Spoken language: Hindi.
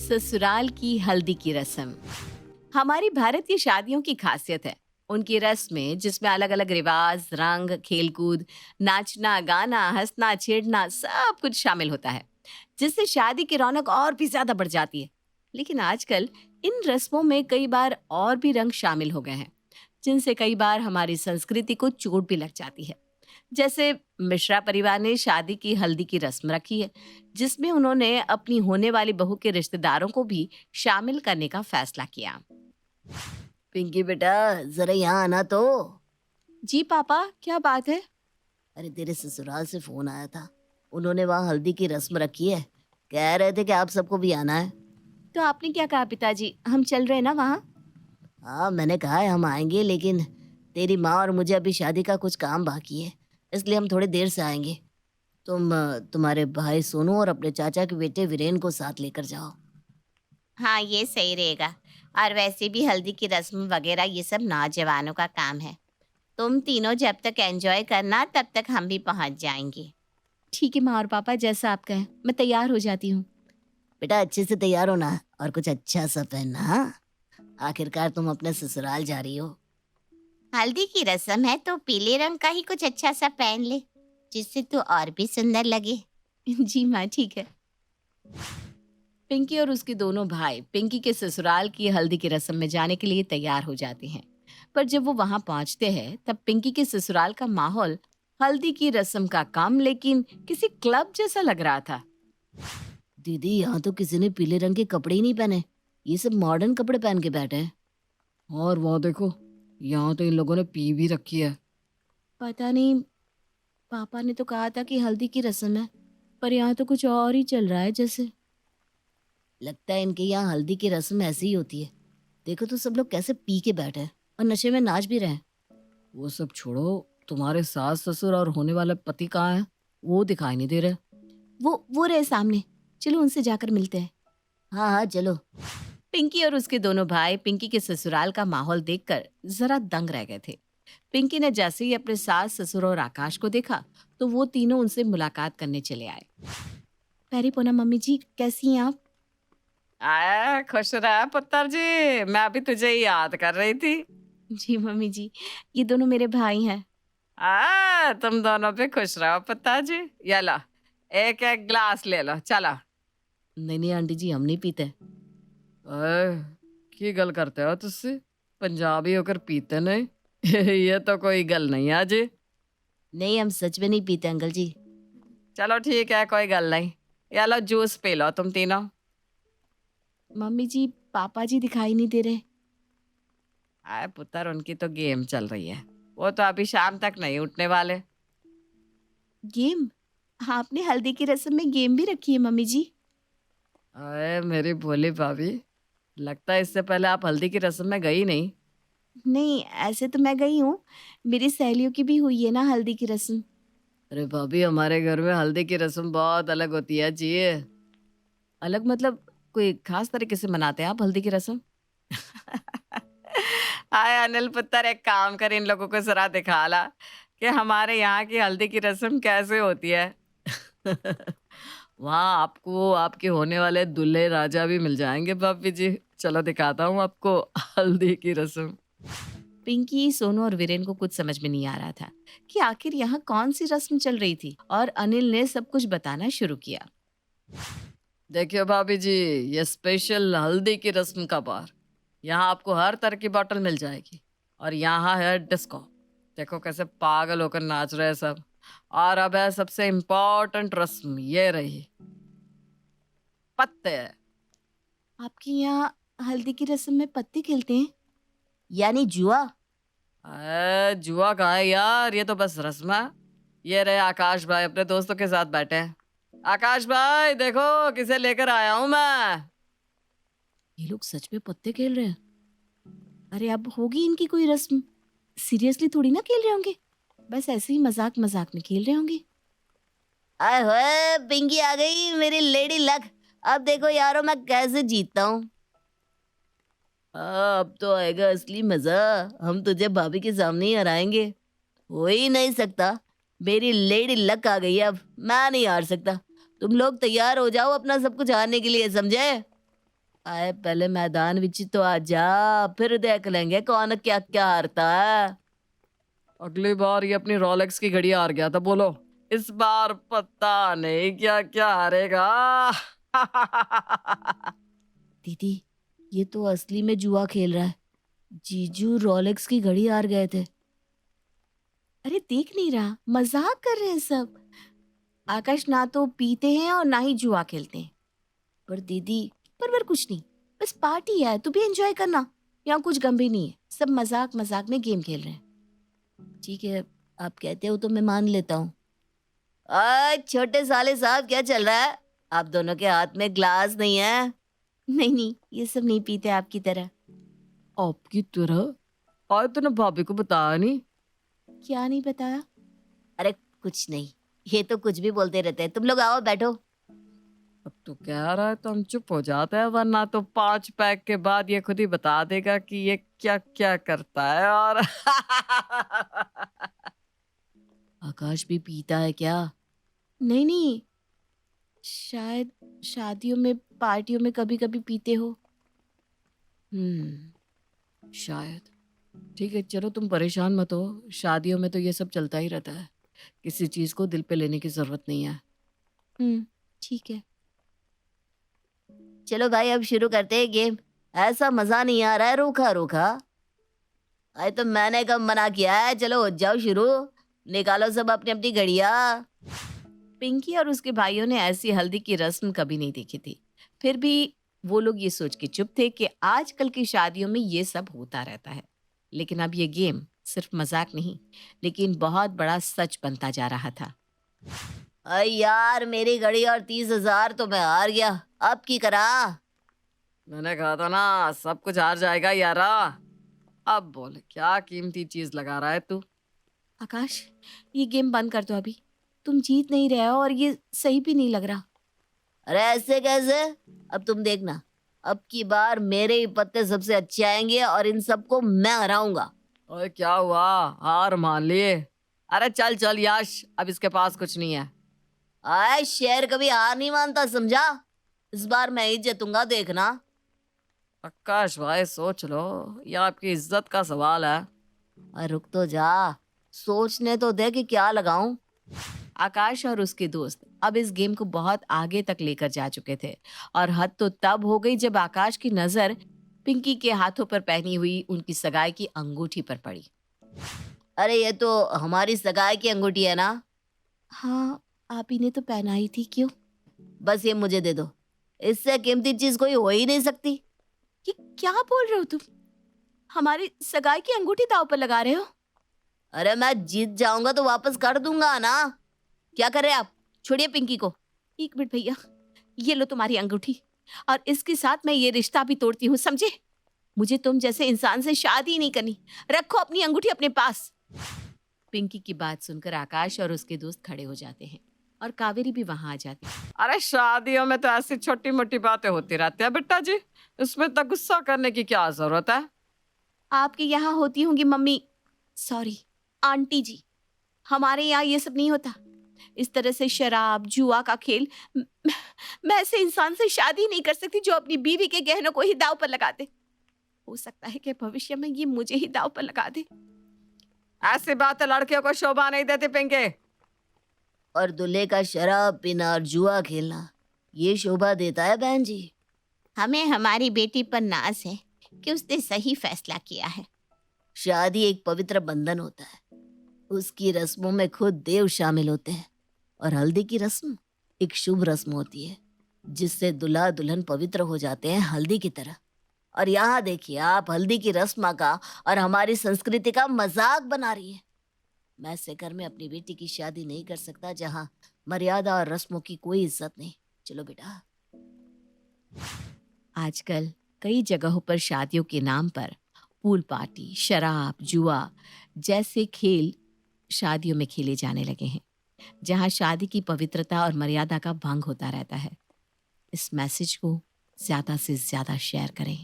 ससुराल की हल्दी की रस्म हमारी भारतीय शादियों की खासियत है। उनकी रस्में जिसमें अलग अलग रिवाज, रंग, खेलकूद, नाचना, गाना, हंसना, छेड़ना सब कुछ शामिल होता है, जिससे शादी की रौनक और भी ज्यादा बढ़ जाती है। लेकिन आजकल इन रस्मों में कई बार और भी रंग शामिल हो गए हैं, जिनसे कई बार हमारी संस्कृति को चोट भी लग जाती है। जैसे मिश्रा परिवार ने शादी की हल्दी की रस्म रखी है, जिसमें उन्होंने अपनी होने वाली बहू के रिश्तेदारों को भी शामिल करने का फैसला किया। पिंकी बेटा, जरा यहाँ आना तो। जी पापा, क्या बात है? अरे तेरे ससुराल से फोन आया था। उन्होंने वहाँ हल्दी की रस्म रखी है। कह रहे थे कि आप सबको भी आना है। तो आपने क्या कहा पिताजी, हम चल रहे हैं ना वहाँ? हाँ, मैंने कहा है हम आएंगे, लेकिन तेरी माँ और मुझे अभी शादी का कुछ काम बाकी है, इसलिए हम थोड़ी देर से आएंगे। तुम्हारे भाई सोनू और अपने चाचा के बेटे वीरेन को साथ लेकर जाओ। हाँ, ये सही रहेगा। और वैसे भी हल्दी की रस्म वगैरह ये सब नौजवानों का काम है। तुम तीनों जब तक एंजॉय करना तब तक हम भी पहुंच जाएंगे। ठीक है माँ और पापा, जैसा आप कहें, मैं तैयार हो जाती हूँ। बेटा अच्छे से तैयार होना और कुछ अच्छा सा पहनना। हाँ? आखिरकार तुम अपने ससुराल जा रही हो। हल्दी की रस्म है तो पीले रंग का ही कुछ अच्छा सा पहन ले, जिससे तू और भी सुंदर लगे। जी माँ, ठीक है। पिंकी और उसके दोनों भाई पिंकी के ससुराल की हल्दी की रस्म में जाने के लिए तैयार हो जाते हैं। पर जब वो वहां पहुंचते हैं तब पिंकी के ससुराल का माहौल हल्दी की रस्म का कम लेकिन किसी क्लब जैसा लग रहा था। दीदी, यहाँ तो किसी ने पीले रंग के कपड़े ही नहीं पहने। ये सब मॉडर्न कपड़े पहन के बैठे हैं। और वो देखो, यहाँ तो इन लोगों ने पी भी रखी है। पता नहीं, पापा ने तो कहा था कि हल्दी की रस्म है, पर यहाँ तो कुछ और ही चल रहा है जैसे। लगता है इनके यहाँ हल्दी की रस्म ऐसी ही होती है। देखो तो सब लोग कैसे पी के बैठे हैं और नशे में नाच भी रहे हैं। वो सब छोड़ो, तुम्हारे सास ससुर और होने वाले पति कहाँ है? वो दिखाई नहीं दे रहे। वो रहे सामने, चलो उनसे जाकर मिलते हैं। हाँ हाँ चलो। पिंकी और उसके दोनों भाई पिंकी के ससुराल का माहौल देखकर जरा दंग रह गए थे। पिंकी ने जैसे ही अपने सास, ससुर और आकाश को देखा तो वो तीनों उनसे मुलाकात करने चले आए। पैरी पोना मम्मी जी, कैसी हैं आप? आया खुश रहा पुत्र जी, मैं अभी तुझे ही याद कर रही थी। जी मम्मी जी, ये दोनों मेरे भाई हैं। तुम दोनों भी खुश रहो पुत्र जी। ये लो, एक एक ग्लास ले लो, चलो। नहीं नहीं आंटी जी, हम नहीं पीते। की गल करते हो तुझसे? पंजाबी होकर पीते नहीं? ये तो कोई गल नहीं है जी। नहीं, हम सच में नहीं पीते अंकल जी। चलो ठीक है, कोई गल नहीं। ये लो जूस पी लो तुम तीनों। मम्मी जी, पापा जी दिखाई नहीं दे रहे। आए पुत्र, उनकी तो गेम चल रही है, वो तो अभी शाम तक नहीं उठने वाले। गेम? हाँ, आपने हल्दी की रस्म में गेम भी रखी है मम्मी जी? अरे मेरी भोली भाभी, लगता है इससे पहले आप हल्दी की रस्म में गई नहीं। नहीं, ऐसे तो मैं गई हूँ, मेरी सहेलियों की भी हुई है ना हल्दी की रस्म। अरे भाभी, हमारे घर में हल्दी की रस्म बहुत अलग होती है जी। अलग मतलब? कोई खास तरीके से मनाते हैं आप हल्दी की रस्म? आए अनिल पुत्र, एक काम कर, इन लोगों को जरा दिखा ला कि हमारे यहाँ की हल्दी की रस्म कैसे होती है। वहाँ आपको आपके होने वाले दूल्हे राजा भी मिल जाएंगे भाभी जी। चलो दिखाता हूँ आपको हल्दी की रस्म। पिंकी, सोनू और वीरेन को कुछ समझ में नहीं आ रहा था कि आखिर यहाँ कौन सी रस्म चल रही थी, और अनिल ने सब कुछ बताना शुरू किया। देखियो भाभी जी, ये स्पेशल हल्दी की रस्म का बार। यहाँ आपको हर तरह की बॉटल मिल जाएगी, और यहाँ है डिस्को। देखो कैसे पागल होकर नाच रहे हैं सब। और अब है सबसे इम्पोर्टेंट रस्म, ये रही पत्ते। आपके यहाँ हल्दी की रस्म में पत्ते खेलते हैं? यानी जुआ? जुआ कहाँ है यार, ये तो बस रस्म है। ये रहे आकाश भाई अपने दोस्तों के साथ बैठे हैं। आकाश भाई देखो किसे लेकर आया हूं मैं। ये लोग सच में पत्ते खेल रहे हैं? अरे अब होगी इनकी कोई रस्म, सीरियसली थोड़ी ना खेल रहे होंगे, बस ऐसे ही मजाक मजाक में खेल रहे होंगे। आए होए, पिंकी आ गई मेरी लेडी लक। अब देखो यारो मैं कैसे जीतता हूँ। अब तो आएगा असली मजा। हम तुझे भाभी के सामने ही हराएंगे। हो ही नहीं सकता। मेरी लेडी लक आ गई है, अब मैं नहीं हार सकता। तुम लोग तैयार हो जाओ अपना सब कुछ हारने के लिए, समझे? आए पहले मैदान विच तो आ जा, फिर देख लेंगे कौन क्या क्या हारता है। अगली बार ये अपनी रोलेक्स की घड़ी हार गया था, बोलो इस बार पता नहीं क्या क्या हारेगा। दीदी, ये तो असली में जुआ खेल रहा है। जीजू रोलेक्स की घड़ी हार गए थे। अरे देख नहीं रहा, मजाक कर रहे हैं सब। आकाश ना तो पीते हैं और ना ही जुआ खेलते हैं। पर दीदी, पर कुछ नहीं, बस पार्टी है, तू भी एंजॉय करना। यहाँ कुछ गंभीर नहीं है, सब मजाक मजाक में गेम खेल रहे हैं। ठीक है, आप कहते हो तो मैं मान लेता हूँ। छोटे साले साहब, क्या चल रहा है? आप दोनों के हाथ में ग्लास नहीं है? नहीं नहीं, ये सब नहीं पीते आपकी तरह। आपकी तरह? आज तूने भाभी को बताया नहीं? क्या नहीं बताया? अरे कुछ नहीं, ये तो कुछ भी बोलते रहते हैं। तुम लोग आओ बैठो। अब तो कह रहा है तो हम चुप हो जाते हैं, वरना तो 5 पैक के बाद ये खुद ही बता देगा कि ये क्या क्या करता है। और आकाश भी पीता है क्या? नहीं नहीं, शायद शादियों में पार्टियों में कभी कभी पीते हो। शायद। ठीक है, चलो तुम परेशान मत हो, शादियों में तो ये सब चलता ही रहता है, किसी चीज को दिल पे लेने की जरूरत नहीं है। ठीक है। चलो भाई, अब शुरू करते हैं गेम। ऐसा मजा नहीं आ रहा है रूखा रूखा। अरे तो मैंने कब मना किया है? चलो हो जाओ शुरू। निकालो सब अपनी अपनी घड़िया। पिंकी और उसके भाइयों ने ऐसी हल्दी की रस्म कभी नहीं देखी थी। फिर भी वो लोग ये सोच के चुप थे कि आजकल की शादियों में ये सब होता रहता है। लेकिन अब ये गेम सिर्फ मजाक नहीं, लेकिन बहुत बड़ा सच बनता जा रहा था। अरे यार, मेरी घड़ी और 30,000 तो मैं हार गया। अब की करा? मैंने कहा था ना सब कुछ हार जाएगा यारा। अब बोल क्या कीमती चीज लगा रहा है तू? आकाश, ये गेम बंद कर दो अभी। तुम जीत नहीं रहे हो और ये सही भी नहीं लग रहा। अरे ऐसे कैसे? अब तुम देखना, अब की बार मेरे ही पत्ते सबसे अच्छे आएंगे और इन सबको मैं हराऊंगा। ओए क्या हुआ, हार मान लिए? अरे चल चल याश, अब इसके पास कुछ नहीं है। आए, शेर कभी हार नहीं मानता, समझा? इस बार मैं ही जीतूंगा, देखना। आकाश भाई सोच लो, ये आपकी इज्जत का सवाल है। अरे रुक तो जा, सोचने तो दे कि क्या लगाऊं। आकाश और उसके दोस्त अब इस गेम को बहुत आगे तक लेकर जा चुके थे और हद तो तब हो गई जब आकाश की नजर पिंकी के हाथों पर पहनी हुई उनकी सगाई की अंगूठी पर पड़ी। अरे ये तो हमारी सगाई की अंगूठी है ना? हाँ, आप ही ने तो पहनाई थी, क्यों? बस ये मुझे दे दो, इससे कीमती चीज कोई हो ही नहीं सकती। ये क्या बोल रहे हो तुम? हमारी सगाई की अंगूठी दांव पर लगा रहे हो? अरे मैं जीत जाऊंगा तो वापस कर दूंगा ना। क्या कर रहे हैं आप? छोड़िए पिंकी को। एक मिनट भैया, ये लो तुम्हारी अंगूठी, और इसके साथ मैं ये रिश्ता भी तोड़ती हूँ, समझे? मुझे तुम जैसे इंसान से शादी नहीं करनी। रखो अपनी अंगूठी अपने पास। पिंकी की बात सुनकर आकाश और उसके दोस्त खड़े हो जाते हैं और कावेरी भी वहां आ जाती है। अरे शादियों में तो ऐसी छोटी मोटी बातें होती रहती है बेटा जी, इसमें तो गुस्सा करने की क्या जरूरत है? आपके यहाँ होती होंगी मम्मी, सॉरी आंटी जी। हमारे यहाँ ये सब नहीं होता। इस तरह से शराब जुआ का खेल, मैं ऐसे इंसान से शादी नहीं कर सकती जो अपनी बीवी के गहनों को ही दाव पर लगा दे। हो सकता है कि भविष्य में ये मुझे ही दाव पर लगा दे। ऐसी बातें लड़कियों को शोभा नहीं देती पिंके। और दूल्हे का शराब पीना और जुआ खेलना ये शोभा देता है बहन जी। हमें हमारी बेटी पर नाज है कि उसने सही फैसला किया है। शादी एक पवित्र बंधन होता है, उसकी रस्मों में खुद देव शामिल होते हैं। और हल्दी की रस्म एक शुभ रस्म होती है जिससे दूल्हा दुल्हन पवित्र हो जाते हैं, हल्दी की तरह। और यहाँ देखिए, आप हल्दी की रस्म का और हमारी संस्कृति का मजाक बना रही है। मैं ऐसे घर में अपनी बेटी की शादी नहीं कर सकता जहाँ मर्यादा और रस्मों की कोई इज्जत नहीं। चलो बेटा। आजकल कई जगहों पर शादियों के नाम पर पूल पार्टी, शराब, जुआ जैसे खेल शादियों में खेले जाने लगे हैं, जहां शादी की पवित्रता और मर्यादा का भंग होता रहता है। इस मैसेज को ज्यादा से ज्यादा शेयर करें।